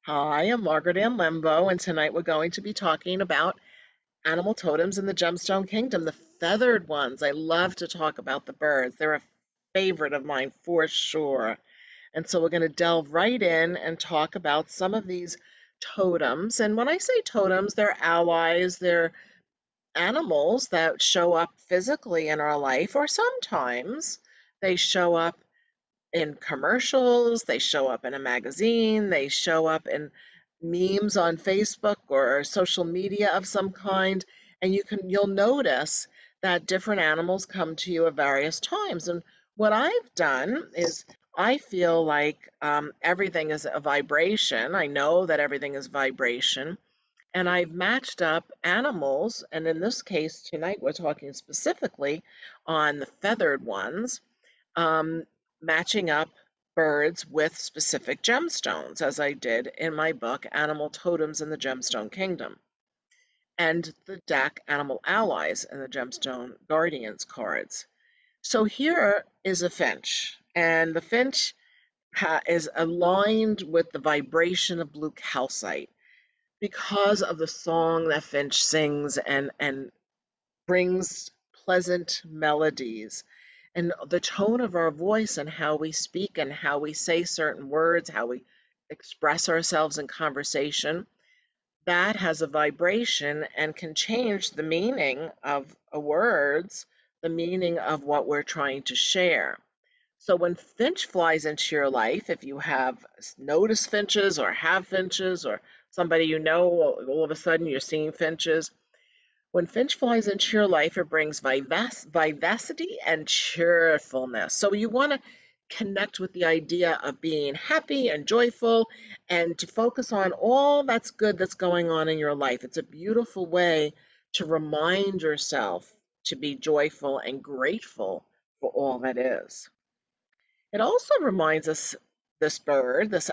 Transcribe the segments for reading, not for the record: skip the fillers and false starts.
Hi, I'm Margaret Ann Lembo, and tonight we're going to be talking about animal totems in the Gemstone Kingdom, the feathered ones. I love to talk about the birds. They're a favorite of mine for sure. And so we're going to delve right in and talk about some of these totems. And when I say totems, they're allies, they're animals that show up physically in our life, or sometimes they show up in commercials, they show up in a magazine, they show up in memes on Facebook or social media of some kind, and you'll notice that different animals come to you at various times. And what I've done is I feel like everything is a vibration. I know that everything is vibration, and I've matched up animals, and in this case tonight we're talking specifically on the feathered ones, um, matching up birds with specific gemstones, as I did in my book, Animal Totems in the Gemstone Kingdom, and the deck Animal Allies and the Gemstone Guardians cards. So here is a finch, and the finch is aligned with the vibration of blue calcite because of the song that finch sings and brings pleasant melodies, and the tone of our voice and how we speak and how we say certain words, how we express ourselves in conversation, that has a vibration and can change the meaning of words, the meaning of what we're trying to share. So when finch flies into your life, if you have noticed finches or have finches or somebody you know, all of a sudden you're seeing finches, when Finch flies into your life, it brings vivacity and cheerfulness. So you want to connect with the idea of being happy and joyful and to focus on all that's good that's going on in your life. It's a beautiful way to remind yourself to be joyful and grateful for all that is. It also reminds us, this bird, this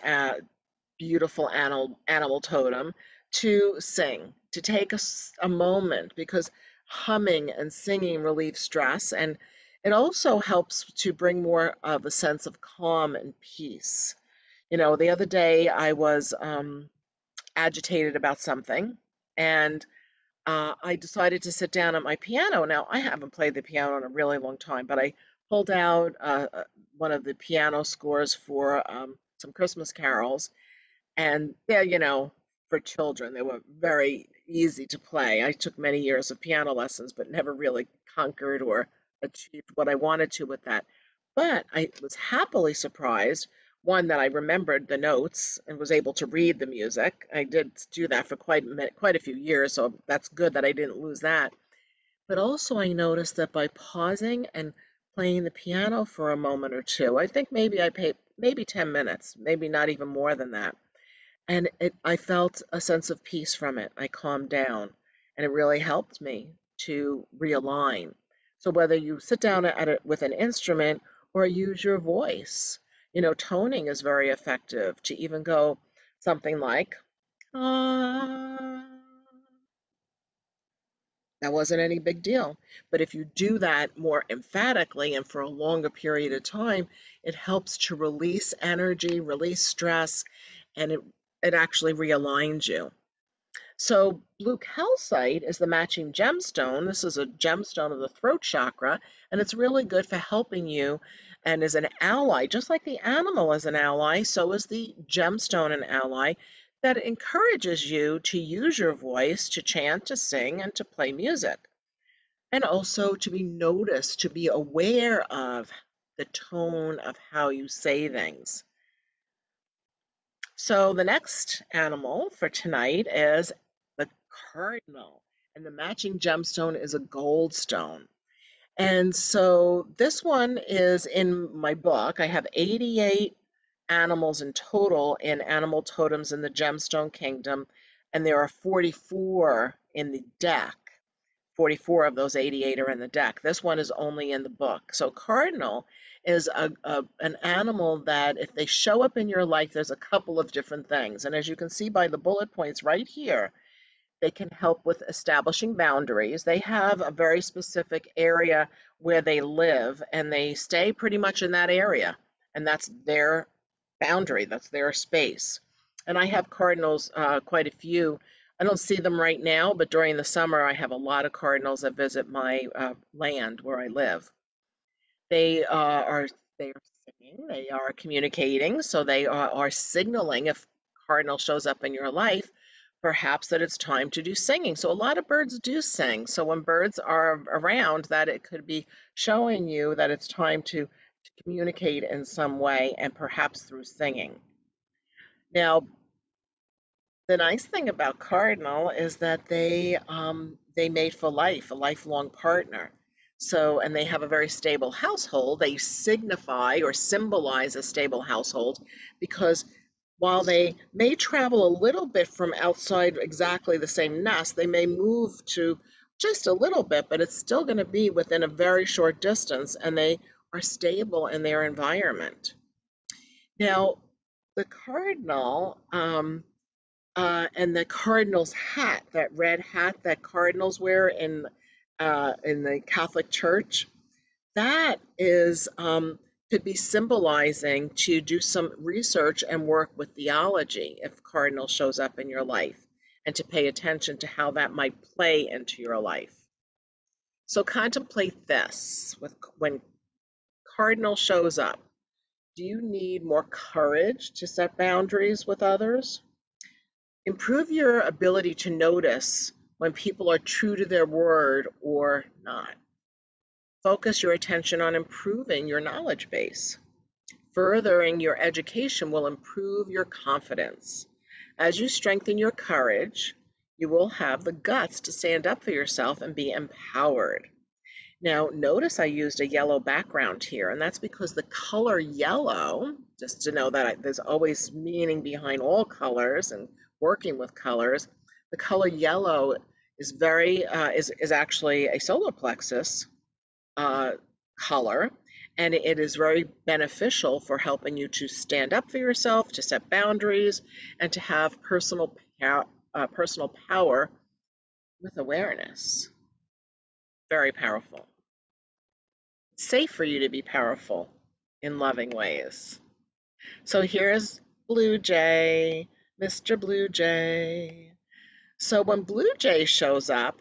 beautiful animal totem, to sing, to take a moment, because humming and singing relieves stress, and it also helps to bring more of a sense of calm and peace. The other day I was agitated about something, and I decided to sit down at my piano. Now, I haven't played the piano in a really long time, but I pulled out one of the piano scores for some Christmas carols, and they're, for children. They were very easy to play. I took many years of piano lessons, but never really conquered or achieved what I wanted to with that. But I was happily surprised, one, that I remembered the notes and was able to read the music. I did do that for quite a few years, so that's good that I didn't lose that. But also I noticed that by pausing and playing the piano for a moment or two, I think maybe I paid maybe 10 minutes, maybe not even more than that, and I felt a sense of peace from it. I calmed down, and it really helped me to realign. So whether you sit down at it with an instrument or use your voice, toning is very effective, to even go something like, ah. That wasn't any big deal. But if you do that more emphatically and for a longer period of time, it helps to release energy, release stress, and it actually realigns you. So blue calcite is the matching gemstone. This is a gemstone of the throat chakra, and it's really good for helping you and is an ally. Just like the animal is an ally, so is the gemstone an ally that encourages you to use your voice to chant, to sing, and to play music. And also to be noticed, to be aware of the tone of how you say things. So the next animal for tonight is the Cardinal, and the matching gemstone is a gold stone. And so this one is in my book. I have 88 animals in total in Animal Totems in the Gemstone Kingdom, and there are 44 in the deck. 44 of those 88 are in the deck. This one is only in the book. So cardinal is an animal that if they show up in your life, there's a couple of different things. And as you can see by the bullet points right here, they can help with establishing boundaries. They have a very specific area where they live, and they stay pretty much in that area. And that's their boundary, that's their space. And I have cardinals, quite a few. I don't see them right now, but during the summer, I have a lot of cardinals that visit my land where I live. They are singing, they are communicating, so they are signaling if cardinal shows up in your life, perhaps that it's time to do singing. So a lot of birds do sing. So when birds are around, that it could be showing you that it's time to communicate in some way and perhaps through singing. Now, the nice thing about Cardinal is that they mate for life, a lifelong partner. So, and they have a very stable household. They signify or symbolize a stable household because while they may travel a little bit from outside exactly the same nest, they may move to just a little bit, but it's still going to be within a very short distance, and they are stable in their environment. Now, the cardinal, and the Cardinal's hat, that red hat that Cardinals wear in the Catholic Church, that is could be symbolizing to do some research and work with theology if Cardinal shows up in your life, and to pay attention to how that might play into your life. So contemplate this with when Cardinal shows up. Do you need more courage to set boundaries with others? Improve your ability to notice when people are true to their word or not. Focus your attention on improving your knowledge base. Furthering your education will improve your confidence. As you strengthen your courage, you will have the guts to stand up for yourself and be empowered. Now, notice I used a yellow background here, and that's because the color yellow, just to know that there's always meaning behind all colors and working with colors, the color yellow is is actually a solar plexus uh, color, and it is very beneficial for helping you to stand up for yourself, to set boundaries, and to have personal power with awareness. Very powerful. Safe for you to be powerful in loving ways. So here's Blue Jay, Mr. Blue Jay. So when Blue Jay shows up,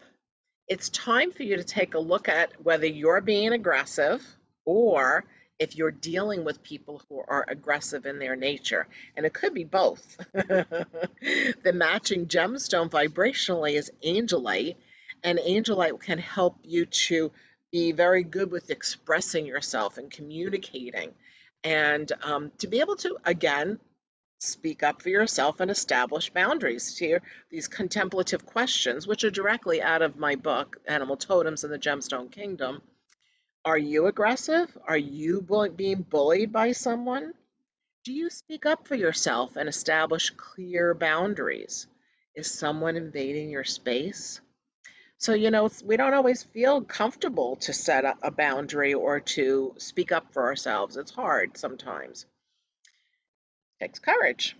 it's time for you to take a look at whether you're being aggressive or if you're dealing with people who are aggressive in their nature. And it could be both. The matching gemstone vibrationally is Angelite, and Angelite can help you to be very good with expressing yourself and communicating, and to be able to, again, speak up for yourself and establish boundaries. Here, these contemplative questions, which are directly out of my book, Animal Totems and the Gemstone Kingdom. Are you aggressive? Are you being bullied by someone? Do you speak up for yourself and establish clear boundaries? Is someone invading your space? So, we don't always feel comfortable to set a boundary or to speak up for ourselves. It's hard sometimes. It takes courage.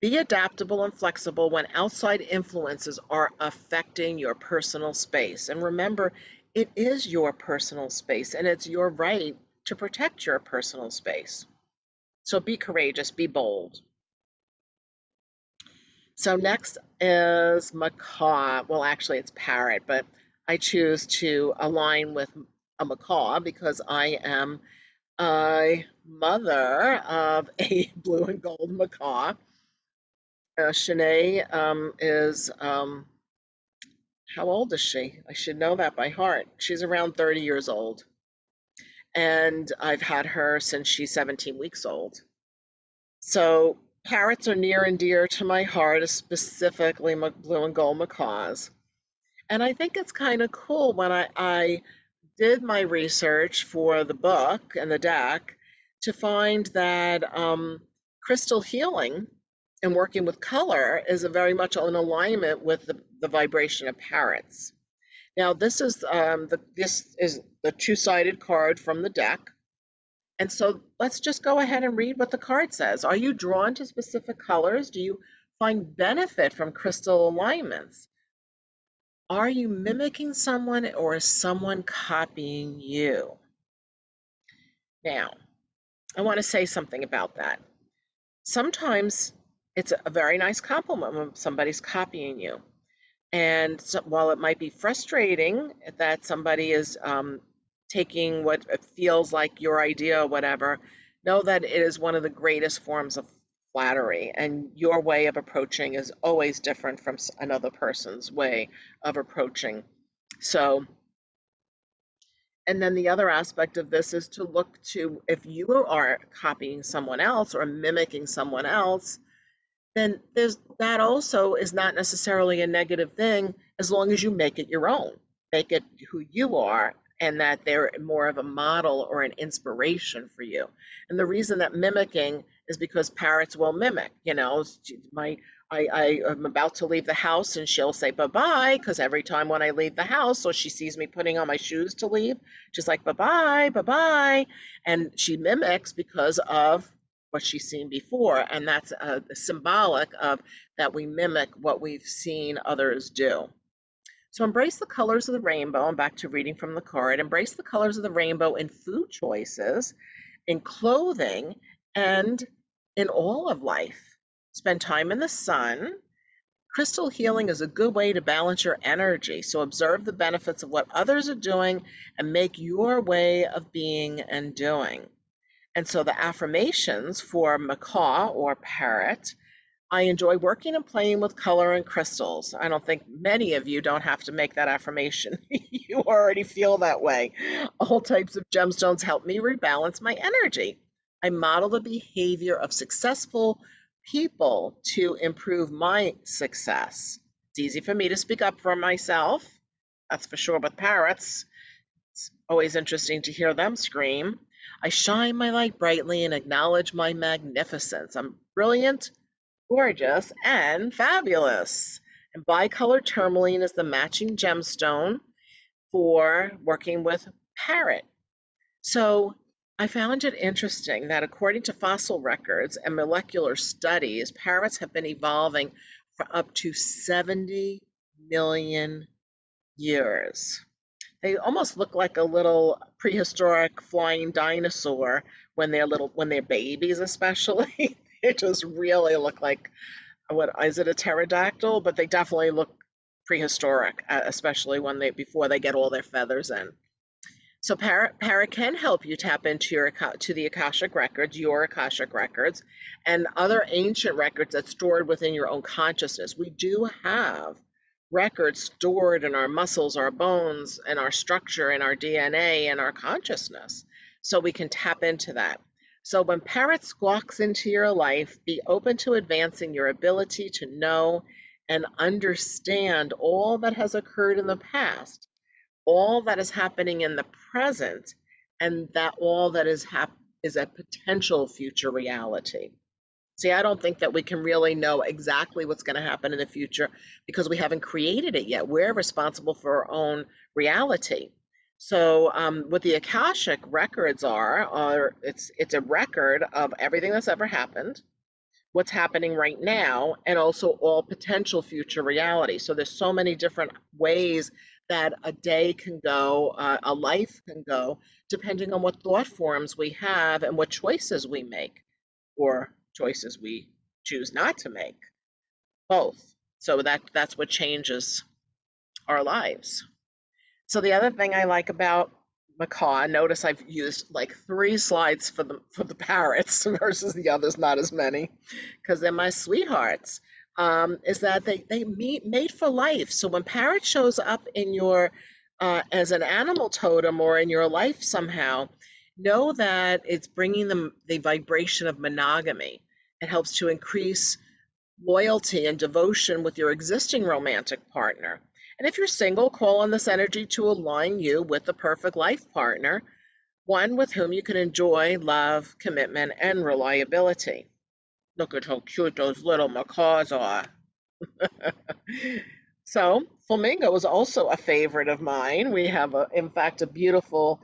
Be adaptable and flexible when outside influences are affecting your personal space. And remember, it is your personal space and it's your right to protect your personal space. So be courageous, be bold. So next is Macaw. Well, actually, it's Parrot, but I choose to align with a Macaw because I am a mother of a blue and gold Macaw. Shanae is, how old is she? I should know that by heart. She's around 30 years old. And I've had her since she's 17 weeks old. So parrots are near and dear to my heart, specifically blue and gold macaws. And I think it's kind of cool when I did my research for the book and the deck to find that crystal healing and working with color is a very much in alignment with the vibration of parrots. Now, this is the two-sided card from the deck. And so let's just go ahead and read what the card says. Are you drawn to specific colors? Do you find benefit from crystal alignments? Are you mimicking someone or is someone copying you? Now, I want to say something about that. Sometimes it's a very nice compliment when somebody's copying you. And so, while it might be frustrating that somebody is taking what it feels like your idea or whatever, know that it is one of the greatest forms of flattery, and your way of approaching is always different from another person's way of approaching. So, and then the other aspect of this is to look to, if you are copying someone else or mimicking someone else, then there's that also is not necessarily a negative thing as long as you make it your own, make it who you are, and that they're more of a model or an inspiration for you. And the reason that mimicking is because parrots will mimic. My I am about to leave the house and she'll say bye bye, because every time when I leave the house or she sees me putting on my shoes to leave, she's like bye bye, bye bye, and she mimics because of what she's seen before, and that's symbolic of that we mimic what we've seen others do. So embrace the colors of the rainbow. I'm back to reading from the card. Embrace the colors of the rainbow in food choices, in clothing, and in all of life. Spend time in the sun. Crystal healing is a good way to balance your energy. So observe the benefits of what others are doing and make your way of being and doing. And so the affirmations for Macaw or Parrot: I enjoy working and playing with color and crystals. I don't think many of you don't have to make that affirmation. You already feel that way. All types of gemstones help me rebalance my energy. I model the behavior of successful people to improve my success. It's easy for me to speak up for myself, that's for sure, with parrots. It's always interesting to hear them scream. I shine my light brightly and acknowledge my magnificence. I'm brilliant, gorgeous, and fabulous. And bicolor tourmaline is the matching gemstone for working with Parrot. So I found it interesting that according to fossil records and molecular studies, parrots have been evolving for up to 70 million years. They almost look like a little prehistoric flying dinosaur when they're babies, especially. They just really look like, what is it, a pterodactyl? But they definitely look prehistoric, especially when they before they get all their feathers in. So Parrot can help you tap into the Akashic records, your Akashic records, and other ancient records that's stored within your own consciousness. We do have records stored in our muscles, our bones, and our structure, and our DNA, and our consciousness. So we can tap into that. So when Parrot squawks into your life, be open to advancing your ability to know and understand all that has occurred in the past, all that is happening in the present, and that all that is a potential future reality. See, I don't think that we can really know exactly what's going to happen in the future because we haven't created it yet. We're responsible for our own reality. So, what the Akashic records are it's a record of everything that's ever happened, what's happening right now, and also all potential future reality. So there's so many different ways that a day can go, a life can go, depending on what thought forms we have and what choices we make, or choices we choose not to make, both. So that's what changes our lives. So the other thing I like about Macaw, notice I've used like 3 slides for the parrots versus the others, not as many, because they're my sweethearts. Is that they mate for life. So when parrot shows up in your as an animal totem or in your life somehow, know that it's bringing them the vibration of monogamy. It helps to increase loyalty and devotion with your existing romantic partner. And if you're single, call on this energy to align you with the perfect life partner, one with whom you can enjoy love, commitment, and reliability. Look at how cute those little macaws are. So, Flamingo is also a favorite of mine. We have, in fact, a beautiful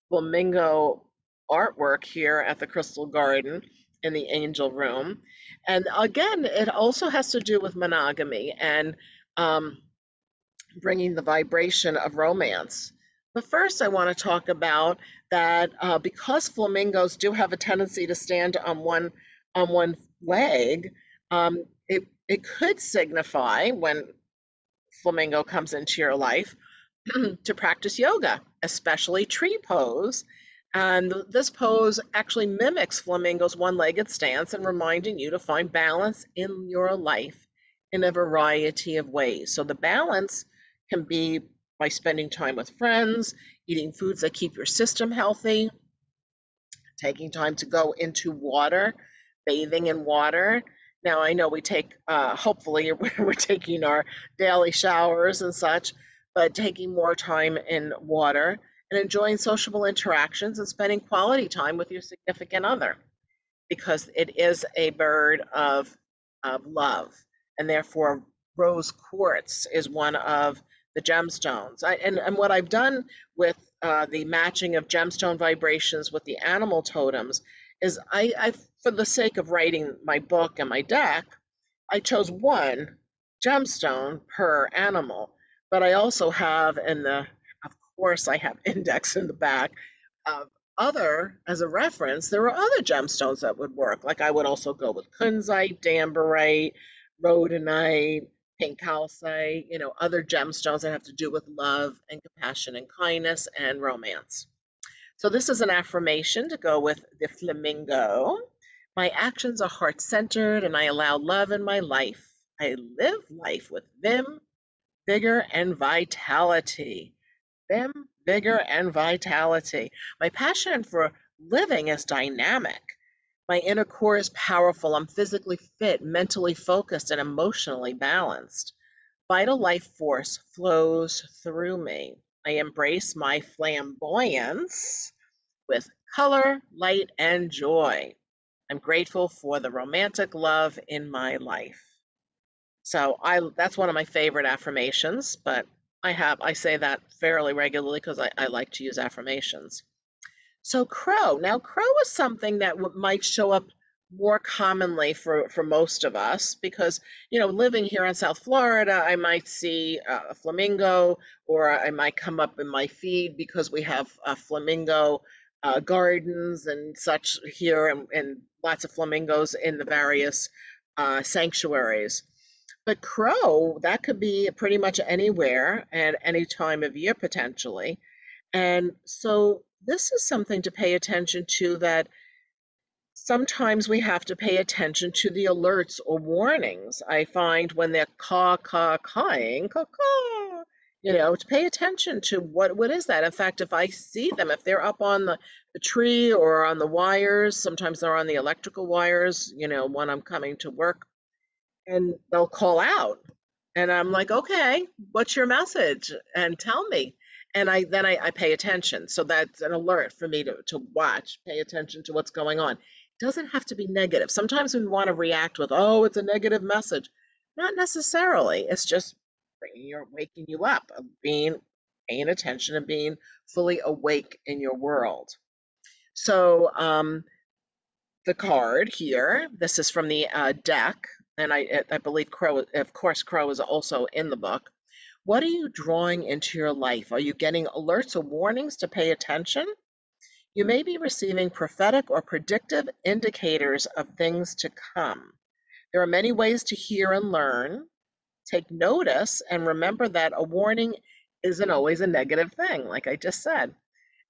flamingo artwork here at the Crystal Garden in the Angel Room. And again, it also has to do with monogamy and um, bringing the vibration of romance. But first, I want to talk about that because flamingos do have a tendency to stand on one leg, It could signify when Flamingo comes into your life to practice yoga, especially tree pose. And this pose actually mimics Flamingo's one-legged stance and reminding you to find balance in your life in a variety of ways. So the balance can be by spending time with friends, eating foods that keep your system healthy, taking time to go into water, bathing in water. Now, I know we take, hopefully, we're taking our daily showers and such, but taking more time in water and enjoying sociable interactions and spending quality time with your significant other because it is a bird of love. And therefore, rose quartz is one of the gemstones. And what I've done with the matching of gemstone vibrations with the animal totems is for the sake of writing my book and my deck, I chose one gemstone per animal, but I also have of course, I have index in the back of as a reference, there are other gemstones that would work. Like I would also go with kunzite, dambarite, rhodonite, pink calcite, other gemstones that have to do with love and compassion and kindness and romance. So this is an affirmation to go with the flamingo. My actions are heart-centered and I allow love in my life. I live life with vim, vigor, and vitality. Vim, vigor, and vitality. My passion for living is dynamic. My inner core is powerful. I'm physically fit, mentally focused, and emotionally balanced. Vital life force flows through me. I embrace my flamboyance with color, light, and joy. I'm grateful for the romantic love in my life. So that's one of my favorite affirmations, but I say that fairly regularly because I like to use affirmations. So crow. Now crow is something that might show up more commonly for most of us because living here in South Florida, I might see a flamingo, or I might come up in my feed because we have flamingo gardens and such here, and lots of flamingos in the various sanctuaries. But crow, that could be pretty much anywhere at any time of year potentially. And so this is something to pay attention to, that sometimes we have to pay attention to the alerts or warnings. I find when they're cawing, caw, caw, to pay attention to what is that. In fact, if I see them, if they're up on the tree or on the wires, sometimes they're on the electrical wires, when I'm coming to work, and they'll call out, and I'm like, okay, what's your message, and tell me. And I pay attention, so that's an alert for me to watch, pay attention to what's going on. It doesn't have to be negative. Sometimes we want to react with, oh, it's a negative message. Not necessarily. It's just waking you up, of paying attention and being fully awake in your world. So the card here. This is from the deck, and I believe Crow, of course, Crow is also in the book. What are you drawing into your life? Are you getting alerts or warnings to pay attention? You may be receiving prophetic or predictive indicators of things to come. There are many ways to hear and learn. Take notice and remember that a warning isn't always a negative thing, like I just said.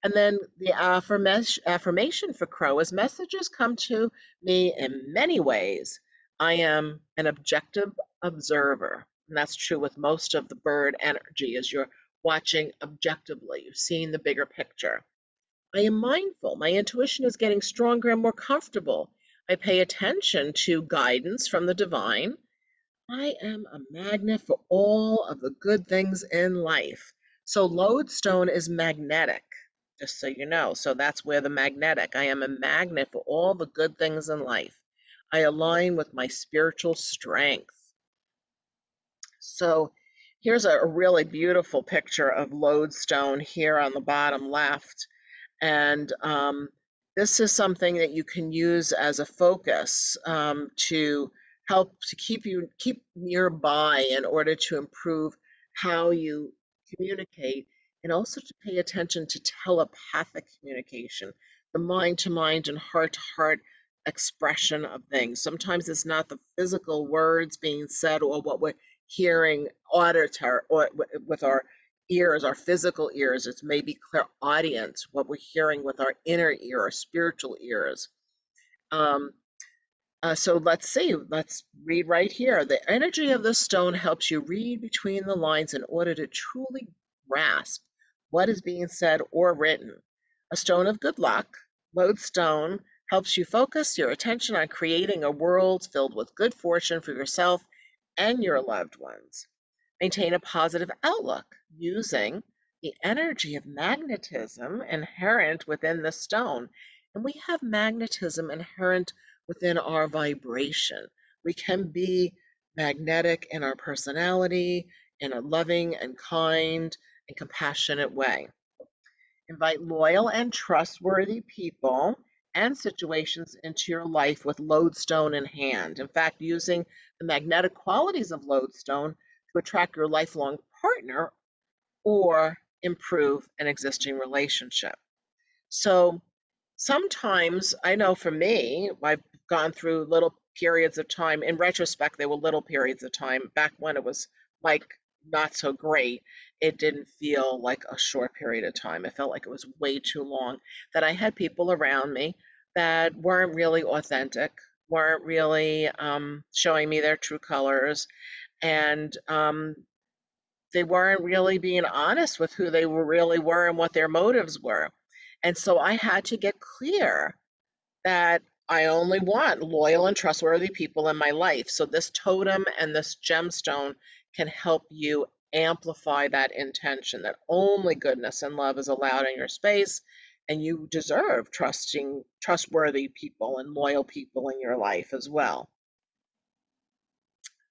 And then the affirmation for crow is messages come to me in many ways. I am an objective observer. And that's true with most of the bird energy, as you're watching objectively, you're seeing the bigger picture. I am mindful. My intuition is getting stronger and more comfortable. I pay attention to guidance from the divine. I am a magnet for all of the good things in life. So lodestone is magnetic, just so you know. So that's where the magnetic. I am a magnet for all the good things in life. I align with my spiritual strength. So here's a really beautiful picture of lodestone here on the bottom left. And this is something that you can use as a focus to help to keep nearby in order to improve how you communicate, and also to pay attention to telepathic communication, the mind to mind and heart to heart expression of things. Sometimes it's not the physical words being said or what we're hearing auditory or with our ears, our physical ears. It's maybe clairaudient, what we're hearing with our inner ear, our spiritual ears. Um, so let's see, let's read right here. The energy of the stone helps you read between the lines in order to truly grasp what is being said or written. A stone of good luck, Lodestone, helps you focus your attention on creating a world filled with good fortune for yourself and your loved ones. Maintain a positive outlook using the energy of magnetism inherent within the stone. And we have magnetism inherent within our vibration. We can be magnetic in our personality in a loving and kind and compassionate way. Invite loyal and trustworthy people and situations into your life with Lodestone in hand. In fact, using the magnetic qualities of Lodestone to attract your lifelong partner or improve an existing relationship. So sometimes I know for me, I've gone through little periods of time. In retrospect, there were little periods of time back when it was like not so great. It didn't feel like a short period of time. It felt like it was way too long. That I had people around me that weren't really authentic, weren't really showing me their true colors, and they weren't really being honest with who they really were and what their motives were. And so I had to get clear that I only want loyal and trustworthy people in my life. So this totem and this gemstone can help you amplify that intention that only goodness and love is allowed in your space, and you deserve trustworthy people and loyal people in your life as well.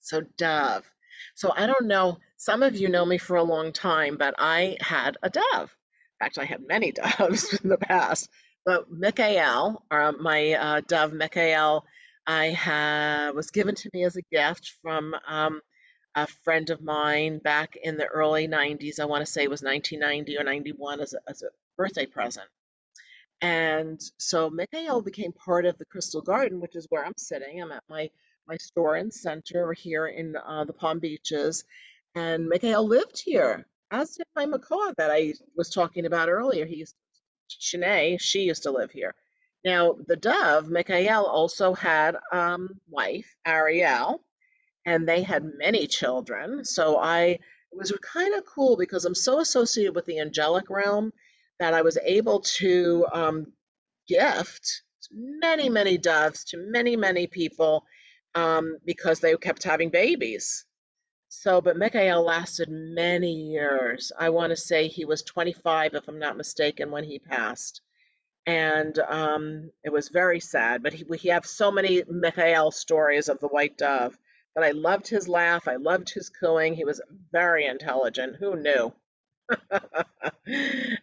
So dove. So I don't know, some of you know me for a long time, but I had a dove. In fact, I had many doves in the past. But Michael, or my dove Michael, was given to me as a gift from a friend of mine back in the early 90s. I want to say it was 1990 or 91 as a birthday present. And so Mikhail became part of the Crystal Garden, which is where I'm sitting. I'm at my store and center here in the Palm Beaches. And Mikhail lived here, as did my macaw that I was talking about earlier. Shanae, she used to live here. Now, the dove, Mikhail, also had wife, Ariel, and they had many children. So it was kind of cool because I'm so associated with the angelic realm that I was able to gift many, many doves to many, many people because they kept having babies. So, but Mikhail lasted many years. I want to say he was 25, if I'm not mistaken, when he passed. And it was very sad. But we have so many Mikhail stories of the white dove. But I loved his laugh. I loved his cooing. He was very intelligent. Who knew?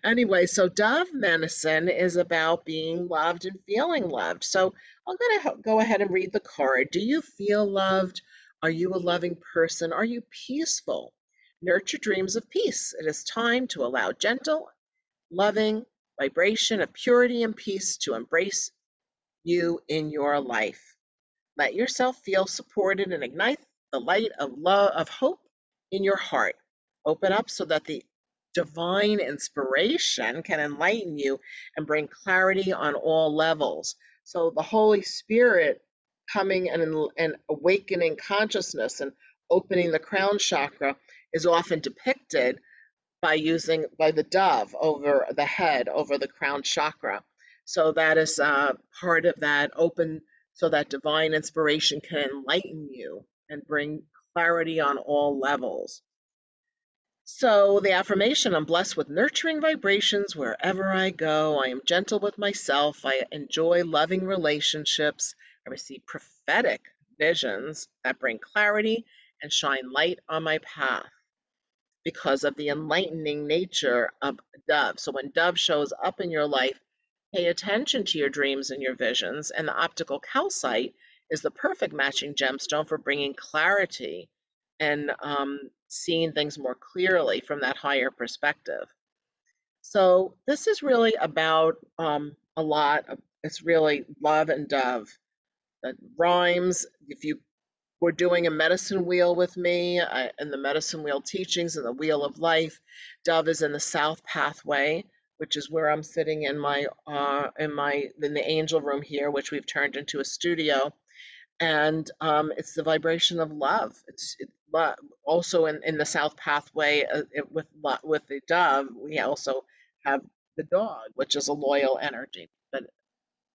Anyway, so dove medicine is about being loved and feeling loved. So I'm going to go ahead and read the card. Do you feel loved? Are you a loving person? Are you peaceful? Nurture dreams of peace. It is time to allow gentle, loving vibration of purity and peace to embrace you in your life. Let yourself feel supported and ignite the light of love, of hope in your heart. Open up so that the divine inspiration can enlighten you and bring clarity on all levels. So the Holy Spirit coming and awakening consciousness and opening the crown chakra is often depicted by the dove over the head, over the crown chakra. So that is part of that open, so that divine inspiration can enlighten you and bring clarity on all levels. So the affirmation, I'm blessed with nurturing vibrations wherever I go. I am gentle with myself. I enjoy loving relationships. I receive prophetic visions that bring clarity and shine light on my path because of the enlightening nature of dove. So when dove shows up in your life, pay attention to your dreams and your visions. And the optical calcite is the perfect matching gemstone for bringing clarity and seeing things more clearly from that higher perspective. So this is really about a lot of, it's really love and dove. that rhymes. If you were doing a medicine wheel with me and the medicine wheel teachings and the wheel of life, dove is in the south pathway, which is where I'm sitting in the angel room here, which we've turned into a studio. And it's the vibration of love. Also in the south pathway with the dove, we also have the dog, which is a loyal energy, but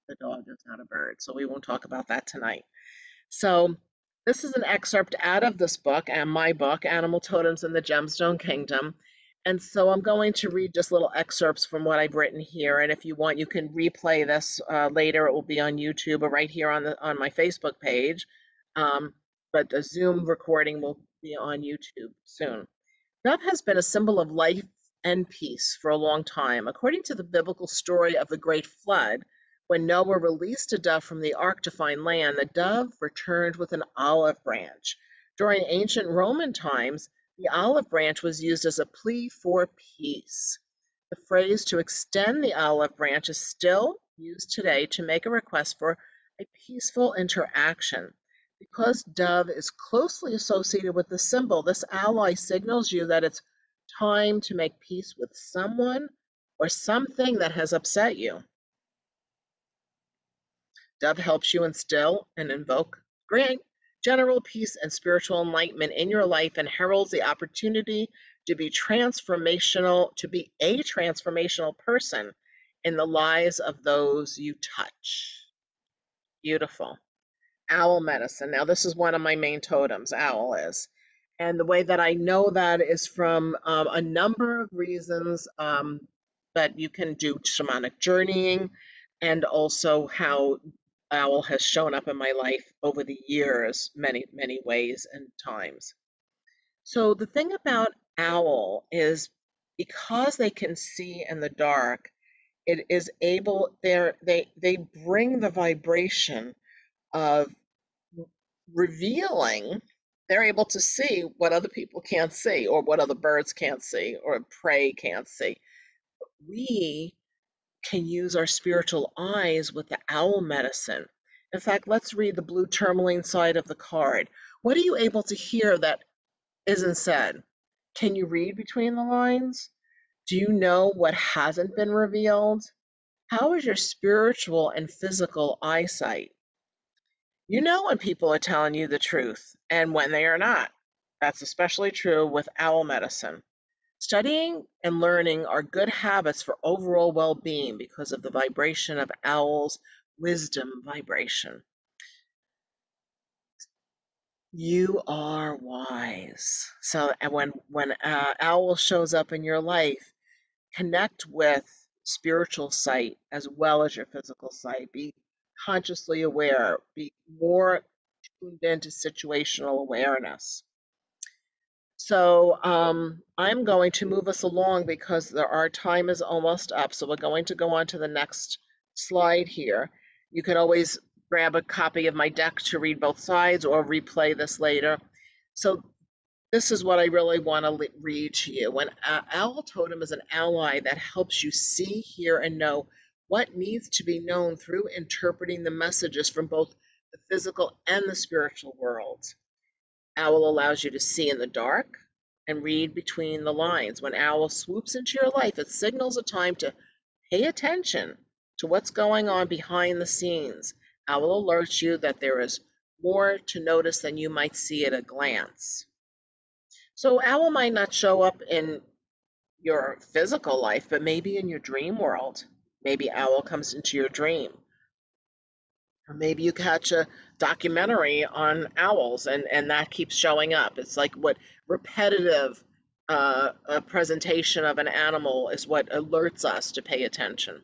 the dog is not a bird, so we won't talk about that tonight. So this is an excerpt out of this book and my book, Animal Totems in the Gemstone Kingdom. And so I'm going to read just little excerpts from what I've written here. And if you want, you can replay this later. It will be on YouTube or right here on my Facebook page. But the Zoom recording will be on YouTube soon. Dove has been a symbol of life and peace for a long time. According to the biblical story of the Great Flood, when Noah released a dove from the ark to find land, the dove returned with an olive branch. During ancient Roman times, the olive branch was used as a plea for peace. The phrase to extend the olive branch is still used today to make a request for a peaceful interaction. Because dove is closely associated with the symbol, this ally signals you that it's time to make peace with someone or something that has upset you. Dove helps you instill and invoke great general peace and spiritual enlightenment in your life and heralds the opportunity to be a transformational person in the lives of those you touch. Beautiful. Owl medicine. Now, this is one of my main totems, owl is. And the way that I know that is from a number of reasons that you can do shamanic journeying and also how owl has shown up in my life over the years, many, many ways and times. So the thing about owl is because they can see in the dark, it is able, they bring the vibration of revealing, they're able to see what other people can't see or what other birds can't see or prey can't see. We can use our spiritual eyes with the owl medicine. In fact, let's read the blue tourmaline side of the card. What are you able to hear that isn't said? Can you read between the lines? Do you know what hasn't been revealed? How is your spiritual and physical eyesight? You know when people are telling you the truth and when they are not. That's especially true with owl medicine. Studying and learning are good habits for overall well being because of the vibration of owl's wisdom vibration. You are wise. So and when owl shows up in your life, connect with spiritual sight as well as your physical sight. Be consciously aware. Be more tuned into situational awareness. So I'm going to move us along because our time is almost up. So we're going to go on to the next slide here. You can always grab a copy of my deck to read both sides or replay this later. So this is what I really want to read to you. When Owl Totem is an ally that helps you see, hear, and know what needs to be known through interpreting the messages from both the physical and the spiritual worlds. Owl allows you to see in the dark and read between the lines. When Owl swoops into your life, it signals a time to pay attention to what's going on behind the scenes. Owl alerts you that there is more to notice than you might see at a glance. So owl might not show up in your physical life, but maybe in your dream world. Maybe owl comes into your dream. Or maybe you catch a documentary on owls and that keeps showing up. It's like what repetitive presentation of an animal is what alerts us to pay attention.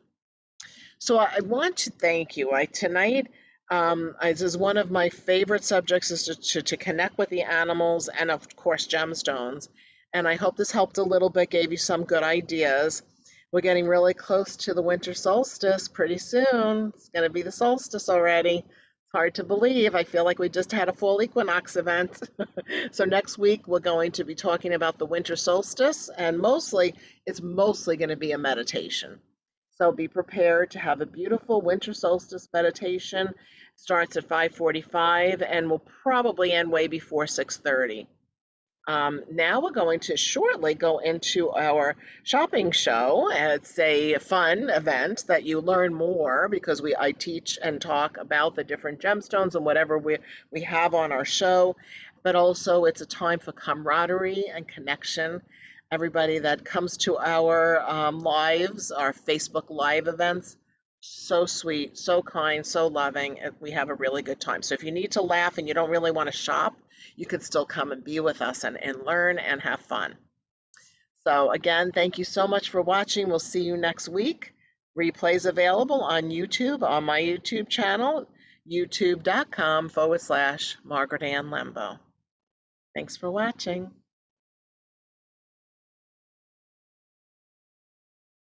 So I want to thank you. Tonight, this is one of my favorite subjects is to connect with the animals and of course gemstones. And I hope this helped a little bit, gave you some good ideas. We're getting really close to the winter solstice pretty soon. It's going to be the solstice already. It's hard to believe. I feel like we just had a fall equinox event. So next week we're going to be talking about the winter solstice and it's mostly going to be a meditation. So be prepared to have a beautiful winter solstice meditation. Starts at 5:45 and will probably end way before 6:30. Now we're going to shortly go into our shopping show. It's a fun event that you learn more because I teach and talk about the different gemstones and whatever we have on our show, but also it's a time for camaraderie and connection. Everybody that comes to our lives, our Facebook Live events, so sweet, so kind, so loving. We have a really good time. So if you need to laugh and you don't really want to shop, you could still come and be with us and learn and have fun. So again, thank you so much for watching. We'll see you next week. Replays available on YouTube, on my YouTube channel, youtube.com/Margaret Ann Lembo. Thanks for watching.